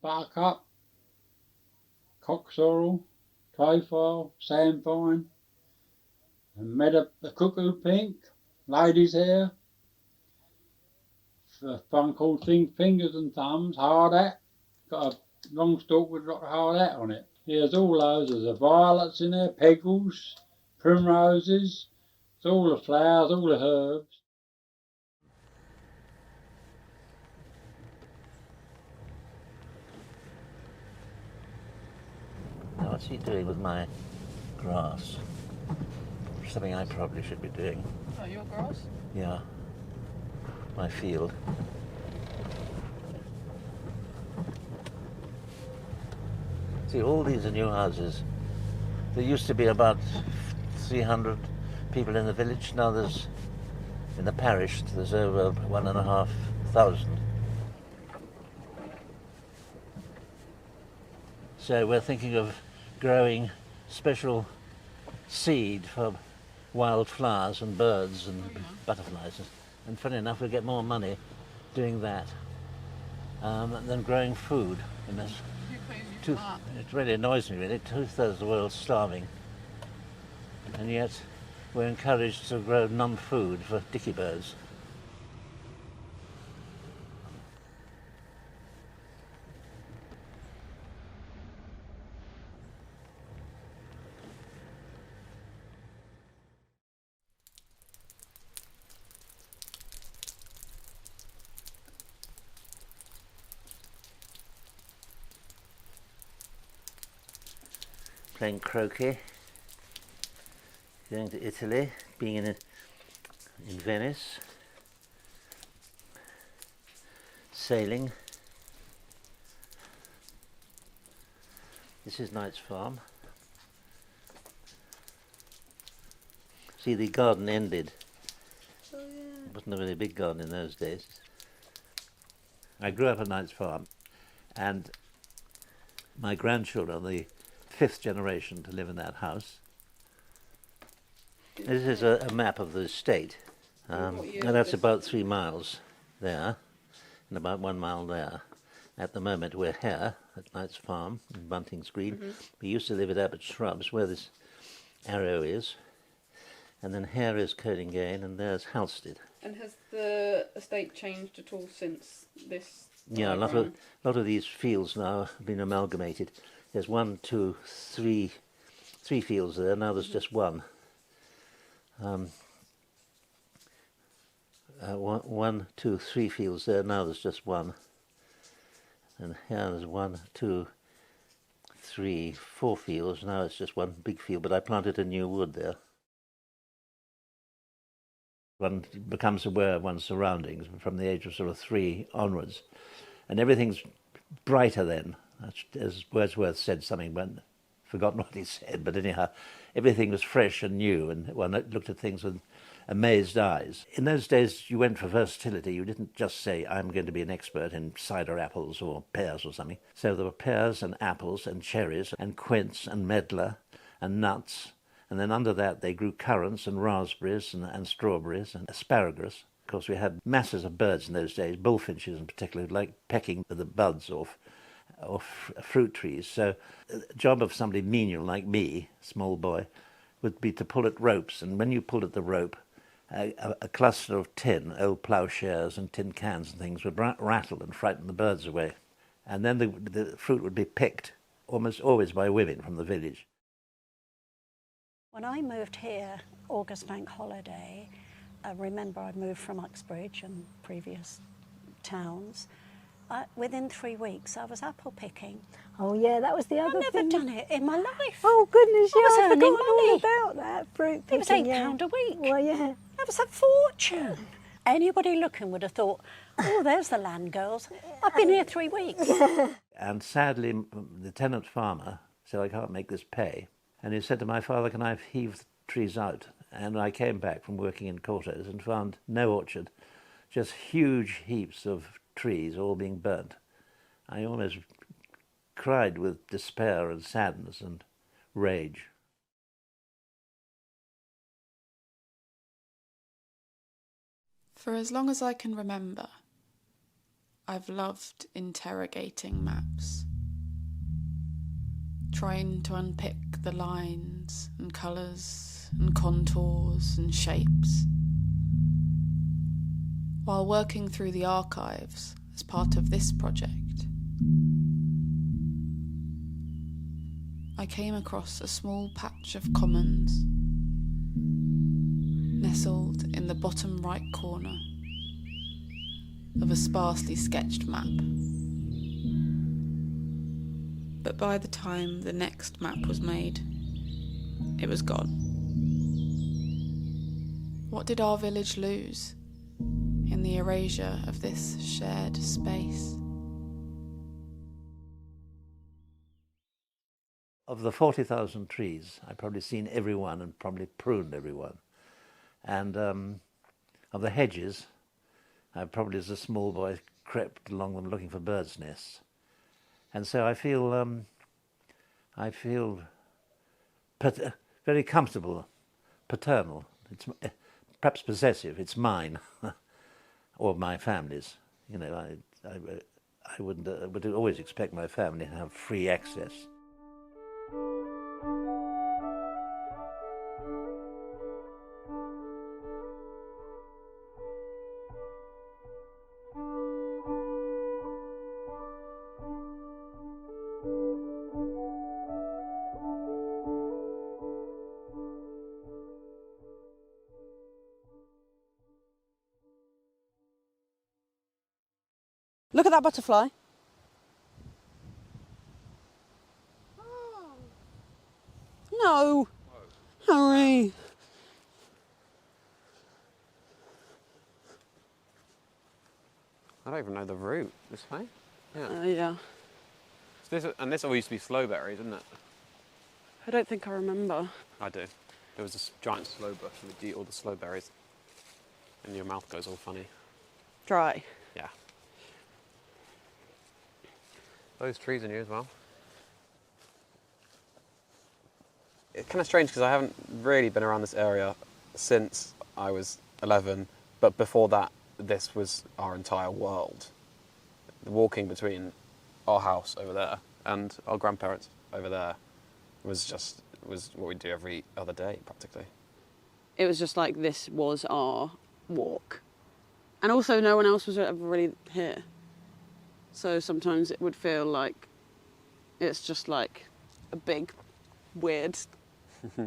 buttercup, cock sorrel, trefoil, samphire, and the cuckoo pink, lady's hair, a one called fingers and thumbs, hard hat, got a long stalk with a hard hat on it. There's all those, there's the violets in there, pegels, primroses, it's all the flowers, all the herbs. Now, what's he doing with my grass? Something I probably should be doing. Oh, your grass? Yeah. My field. See, all these are new houses. There used to be about 300 people in the village. Now there's, in the parish, there's over 1,500. So we're thinking of growing special seed for wildflowers and birds and butterflies. And funny enough, we'll get more money doing that than growing food. And that's it really annoys me, really. 2/3 of the world's starving. And yet we're encouraged to grow non-food for dicky birds. Playing croquet, going to Italy, being in Venice, sailing. This is Knight's Farm. See, the garden ended. Oh, yeah. It wasn't a very big garden in those days. I grew up at Knight's Farm, and my grandchildren are the 5th generation to live in that house. This is a map of the estate, and that's about 3 miles there, and about 1 mile there. At the moment we're here at Knight's Farm in Bunting's Green. We used to live at Abbott Shrubs, where this arrow is, and then here is Coedingane, and there's Halstead. And has the estate changed at all since this? Yeah, a lot of these fields now have been amalgamated. There's 1, 2, 3 fields there. Now there's just one. 1, 2, 3 fields there. Now there's just one. And here there's 1, 2, 3, 4 fields. Now it's just one big field. But I planted a new wood there. One becomes aware of one's surroundings from the age of sort of 3 onwards, and everything's brighter then. As Wordsworth said something, but forgotten what he said, but anyhow, everything was fresh and new, and one looked at things with amazed eyes. In those days, you went for versatility. You didn't just say, I'm going to be an expert in cider apples or pears or something. So there were pears and apples and cherries and quince and medlar and nuts, and then under that they grew currants and raspberries and strawberries and asparagus. Of course, we had masses of birds in those days, bullfinches in particular, like pecking the buds off fruit trees. So the job of somebody menial like me, small boy, would be to pull at ropes, and when you pulled at the rope, a cluster of tin, old ploughshares and tin cans and things would rattle and frighten the birds away. And then the fruit would be picked, almost always by women from the village. When I moved here, August Bank Holiday, I remember I'd moved from Uxbridge and previous towns. Within 3 weeks, I was apple picking. Oh yeah, that was the other thing. I've never done it in my life. Oh goodness, yeah, I was I'd earning forgotten money. all about that fruit picking. It was £8 a week. Well, yeah. That was a fortune. Anybody looking would have thought, oh, there's the land girls. I've been here 3 weeks. And sadly, the tenant farmer said, I can't make this pay. And he said to my father, can I heave the trees out? And I came back from working in quarters and found no orchard, just huge heaps of trees all being burnt. I almost cried with despair and sadness and rage. For as long as I can remember, I've loved interrogating maps, trying to unpick the lines and colours and contours and shapes. While working through the archives as part of this project, I came across a small patch of commons nestled in the bottom right corner of a sparsely sketched map. But by the time the next map was made, it was gone. What did our village lose in the erasure of this shared space? Of the 40,000 trees, I've probably seen every one and probably pruned every one. And of the hedges, I probably as a small boy crept along them looking for birds' nests. And so I feel very comfortable, paternal. It's perhaps possessive. It's mine, or my family's. You know, I would always expect my family to have free access. Look at that butterfly. No. Harry. I don't even know the route this way. Yeah. Yeah. So this all used to be slowberries, didn't it? I don't think I remember. I do. There was this giant sloe bush and we'd eat all the slowberries. And your mouth goes all funny. Dry. Yeah. Those trees in here as well. It's kind of strange because I haven't really been around this area since I was 11, but before that, this was our entire world. Walking between our house over there and our grandparents over there was what we do every other day, practically. It was just like this was our walk. And also no one else was ever really here. So sometimes it would feel like it's just like a big, weird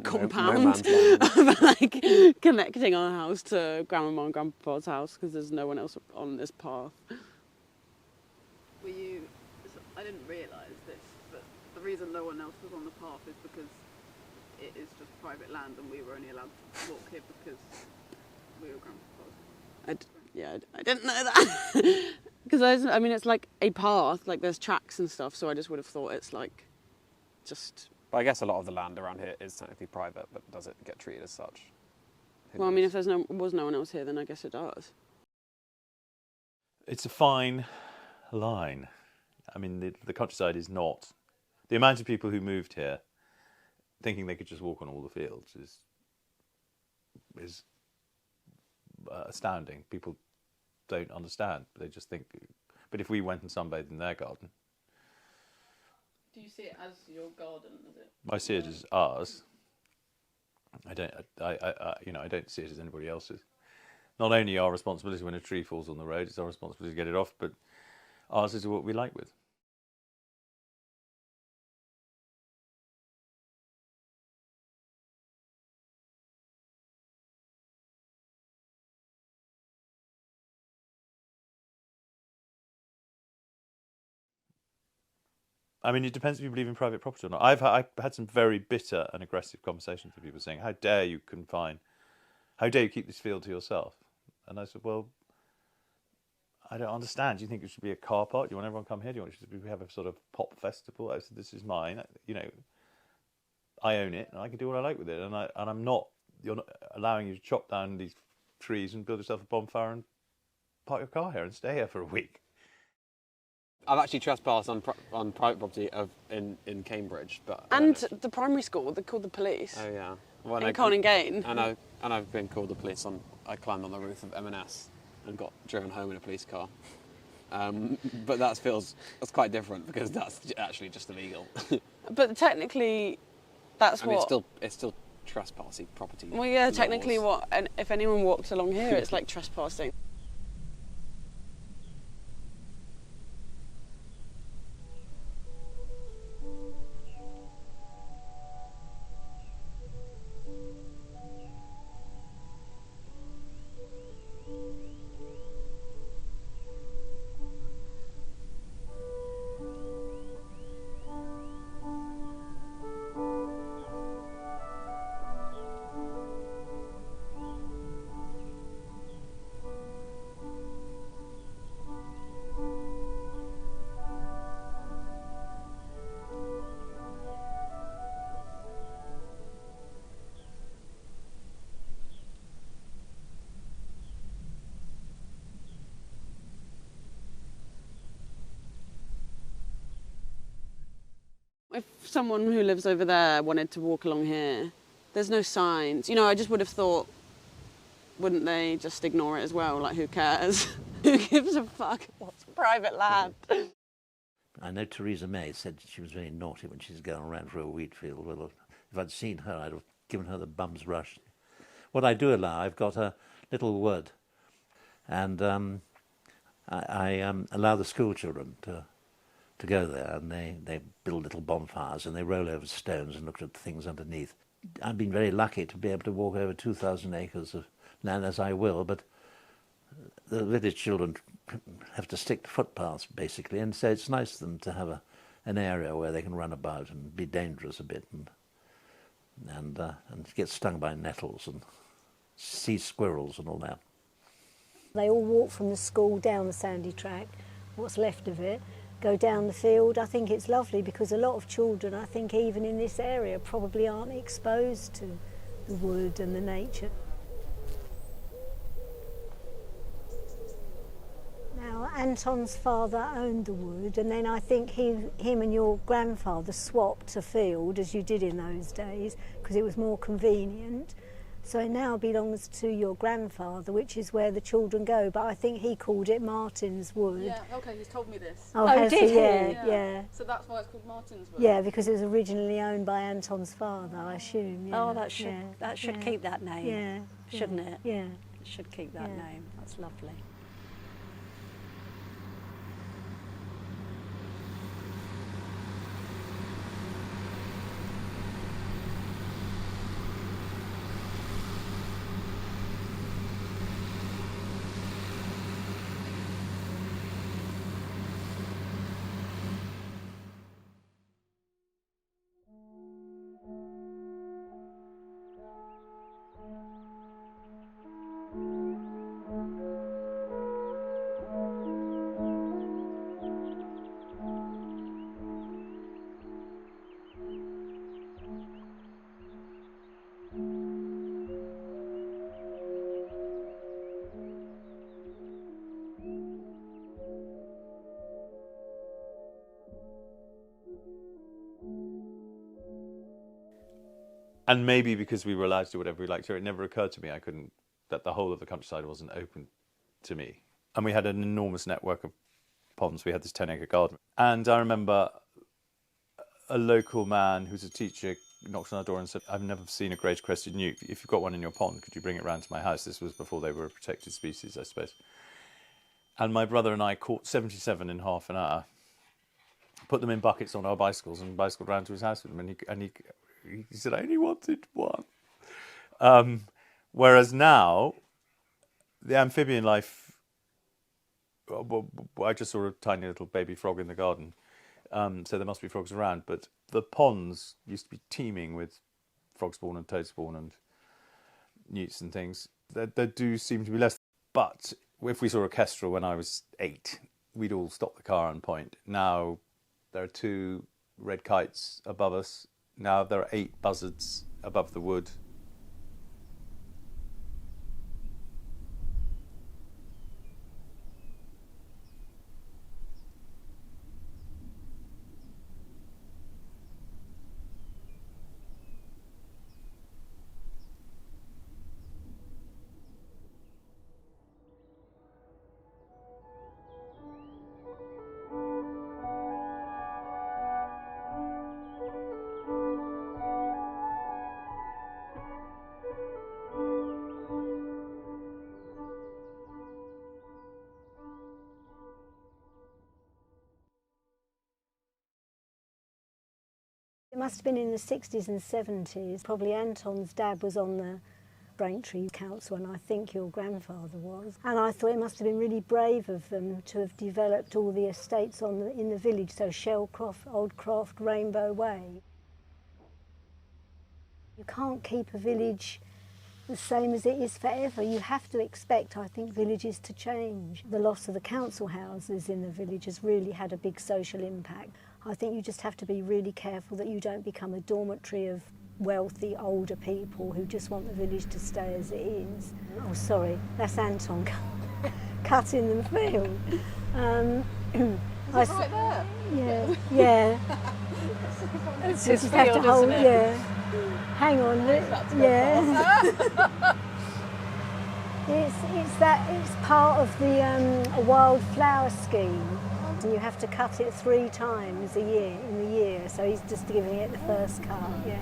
compound of like connecting our house to Grandma and Grandpa's house because there's no one else on this path. I didn't realise this, but the reason no one else was on the path is because it is just private land and we were only allowed to walk here because we were Grandpa's. I didn't know that. Because I mean, it's like a path, like there's tracks and stuff, so I just would have thought it's like just... But I guess a lot of the land around here is technically private, but does it get treated as such? Well, I mean, if there was no one else here, then I guess it does. It's a fine line. I mean, the countryside is not... The amount of people who moved here thinking they could just walk on all the fields is astounding. People don't understand. They just think... But if we went and sunbathed in their garden... Do you see it as your garden? Is it? I see it as ours. I don't see it as anybody else's. Not only our responsibility when a tree falls on the road, it's our responsibility to get it off, but ours is what we like with. I mean, it depends if you believe in private property or not. I've had some very bitter and aggressive conversations with people saying, how dare you keep this field to yourself? And I said, well, I don't understand. Do you think it should be a car park? Do you want everyone to come here? Do you want to have a sort of pop festival? I said, this is mine. You know, I own it and I can do what I like with it. You're not allowing you to chop down these trees and build yourself a bonfire and park your car here and stay here for a week. I've actually trespassed on private property in Cambridge, but the primary school, they called the police. Oh yeah, well, in Colningane. And I've been called the police on. I climbed on the roof of M&S and got driven home in a police car. But that's quite different because that's actually just illegal. But technically, that's I mean, what. it's still trespassing property. Well, yeah, laws. technically, and if anyone walks along here, it's like trespassing. If someone who lives over there wanted to walk along here, there's no signs. You know, I just would have thought, wouldn't they just ignore it as well? Like, who cares? Who gives a fuck? What's private land? I know Theresa May said she was very naughty when she's going around for a wheat field. Well, if I'd seen her, I'd have given her the bum's rush. What I do allow, I've got a little wood, and I allow the school children to go there, and they build little bonfires, and they roll over stones and look at the things underneath. I've been very lucky to be able to walk over 2,000 acres of land as I will, but the village children have to stick to footpaths, basically, and so it's nice for them to have an area where they can run about and be dangerous a bit and get stung by nettles and see squirrels and all that. They all walk from the school down the sandy track, what's left of it, go down the field. I think it's lovely because a lot of children, I think even in this area, probably aren't exposed to the wood and the nature. Now, Anton's father owned the wood, and then I think him and your grandfather swapped a field, as you did in those days, because it was more convenient. So it now belongs to your grandfather, which is where the children go. But I think he called it Martin's Wood. Yeah, okay, he's told me this. Oh, Oh, did he? Yeah. So that's why it's called Martin's Wood? Yeah, because it was originally owned by Anton's father, I assume. Yeah. Oh, that should keep that name, Yeah. shouldn't it? Yeah. It should keep that Yeah. name. That's lovely. And maybe because we were allowed to do whatever we liked here, it never occurred to me that the whole of the countryside wasn't open to me. And we had an enormous network of ponds. We had this 10-acre garden. And I remember a local man who's a teacher knocked on our door and said, "I've never seen a great-crested newt. If you've got one in your pond, could you bring it round to my house?" This was before they were a protected species, I suppose. And my brother and I caught 77 in half an hour, put them in buckets on our bicycles and bicycled round to his house with them. And he said, "I only wanted one." Whereas now, the amphibian life, I just saw a tiny little baby frog in the garden, so there must be frogs around. But the ponds used to be teeming with frog spawn and toad spawn and newts and things. There do seem to be less. But if we saw a kestrel when I was 8, we'd all stop the car and point. Now there are 2 red kites above us. Now there are 8 buzzards above the wood. Must have been in the 60s and 70s. Probably Anton's dad was on the Braintree Council, and I think your grandfather was. And I thought it must have been really brave of them to have developed all the estates in the village, so Shellcroft, Old Croft, Rainbow Way. You can't keep a village the same as it is forever. You have to expect, I think, villages to change. The loss of the council houses in the village has really had a big social impact. I think you just have to be really careful that you don't become a dormitory of wealthy older people who just want the village to stay as it is. Oh, sorry, that's Anton cutting the field. Right there? Yeah, yeah. It's You his just have to field, hold, isn't it? yeah. Hang on, yeah. It's part of the wildflower scheme. And you have to cut it 3 times a year in the year, so he's just giving it the first cut. Yeah.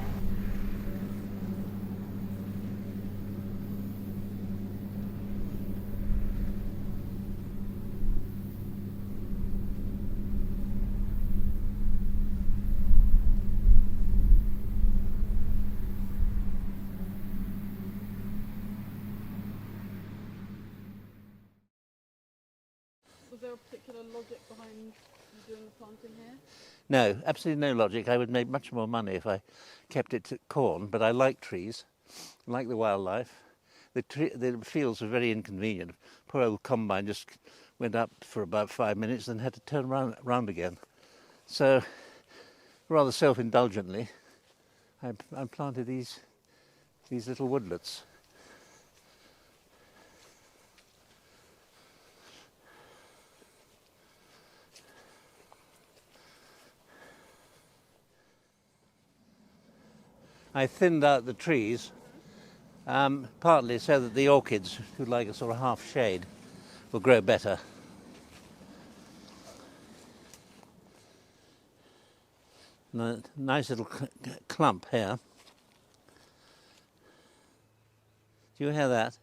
Was there a particular logic behind you doing the planting here? No, absolutely no logic. I would make much more money if I kept it to corn, but I like trees, I like the wildlife. The fields were very inconvenient. Poor old combine just went up for about 5 minutes and had to turn round again. So, rather self-indulgently, I planted these little woodlets. I thinned out the trees, partly so that the orchids, who like a sort of half shade, will grow better. And a nice little clump here. Do you hear that?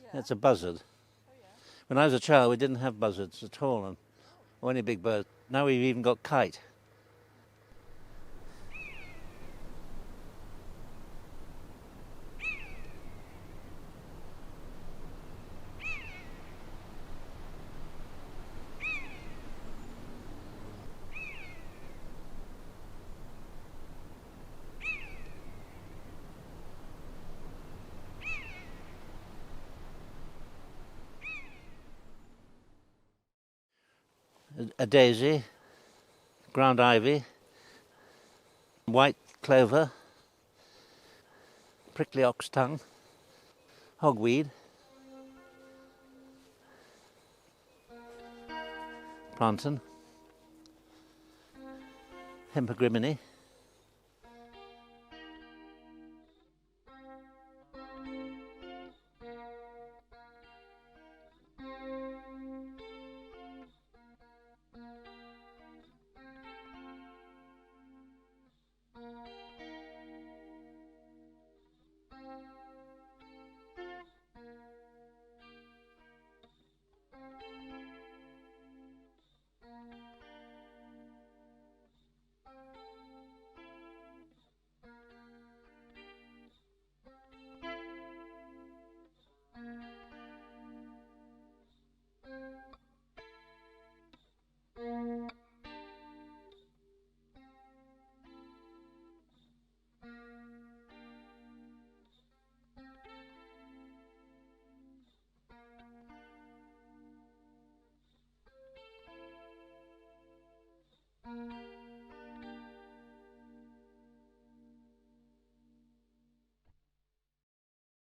Yeah. That's a buzzard. Oh, yeah. When I was a child, we didn't have buzzards at all, or any big bird. Now we've even got kite. A daisy, ground ivy, white clover, prickly ox tongue, hogweed, plantain, hempagrimony,